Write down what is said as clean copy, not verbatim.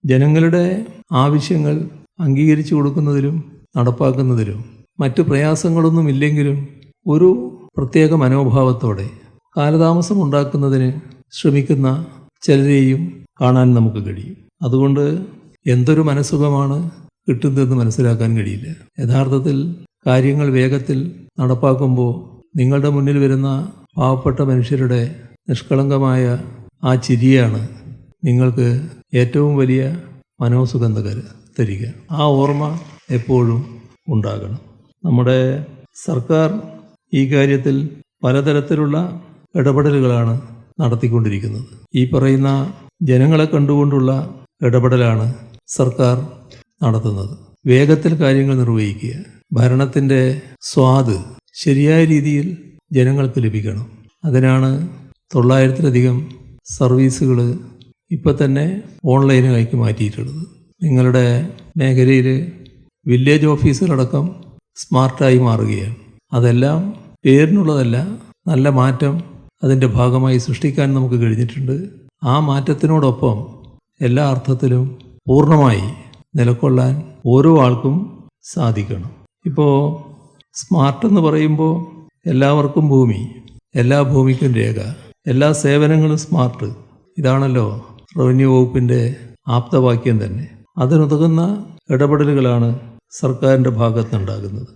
ജനങ്ങളുടെ ആവശ്യങ്ങൾ അംഗീകരിച്ചു കൊടുക്കുന്നതിലും നടപ്പാക്കുന്നതിലും മറ്റു പ്രയാസങ്ങളൊന്നുമില്ലെങ്കിലും ഒരു പ്രത്യേക മനോഭാവത്തോടെ കാലതാമസം ഉണ്ടാക്കുന്നതിന് ശ്രമിക്കുന്ന ചിലരെയും കാണാൻ നമുക്ക് കഴിയും. അതുകൊണ്ട് എന്തൊരു മനസ്സുഖമാണ് കിട്ടുന്നതെന്ന് മനസ്സിലാക്കാൻ കഴിയില്ല. യഥാർത്ഥത്തിൽ കാര്യങ്ങൾ വേഗത്തിൽ നടപ്പാക്കുമ്പോൾ നിങ്ങളുടെ മുന്നിൽ വരുന്ന പാവപ്പെട്ട മനുഷ്യരുടെ നിഷ്കളങ്കമായ ആ ചിരിയാണ് നിങ്ങൾക്ക് ഏറ്റവും വലിയ മനോസുഖം തരിക. ആ ഓർമ്മ എപ്പോഴും ഉണ്ടാകണം. നമ്മുടെ സർക്കാർ ഈ കാര്യത്തിൽ പലതരത്തിലുള്ള ഇടപെടലുകളാണ് നടത്തിക്കൊണ്ടിരിക്കുന്നത്. ഈ പറയുന്ന ജനങ്ങളെ കണ്ടുകൊണ്ടുള്ള ഇടപെടലാണ് സർക്കാർ നടത്തുന്നത്. വേഗത്തിൽ കാര്യങ്ങൾ നിർവഹിക്കുക. ഭരണത്തിൻ്റെ സ്വാദ് ശരിയായ രീതിയിൽ ജനങ്ങൾക്ക് ലഭിക്കണം. അതിനാണ് 900-ലധികം സർവീസുകൾ ഇപ്പം തന്നെ ഓൺലൈനായി മാറ്റിയിട്ടുള്ളത്. നിങ്ങളുടെ മേഖലയിൽ വില്ലേജ് ഓഫീസുകളടക്കം സ്മാർട്ടായി മാറുകയാണ്. അതെല്ലാം പേരിനുള്ളതല്ല, നല്ല മാറ്റം അതിൻ്റെ ഭാഗമായി സൃഷ്ടിക്കാൻ നമുക്ക് കഴിഞ്ഞിട്ടുണ്ട്. ആ മാറ്റത്തിനോടൊപ്പം എല്ലാ അർത്ഥത്തിലും പൂർണ്ണമായി നിലകൊള്ളാൻ ഓരോ ആൾക്കും സാധിക്കണം. ഇപ്പോൾ സ്മാർട്ട് എന്ന് പറയുമ്പോൾ എല്ലാവർക്കും ഭൂമി, എല്ലാ ഭൂമിക്കും രേഖ, എല്ലാ സേവനങ്ങളും സ്മാർട്ട്. ഇതാണല്ലോ റവന്യൂ വകുപ്പിൻ്റെ ആപ്തവാക്യം തന്നെ. അതിനുതകുന്ന ഇടപെടലുകളാണ് സർക്കാരിൻ്റെ ഭാഗത്തുനിന്നുണ്ടാകുന്നത്.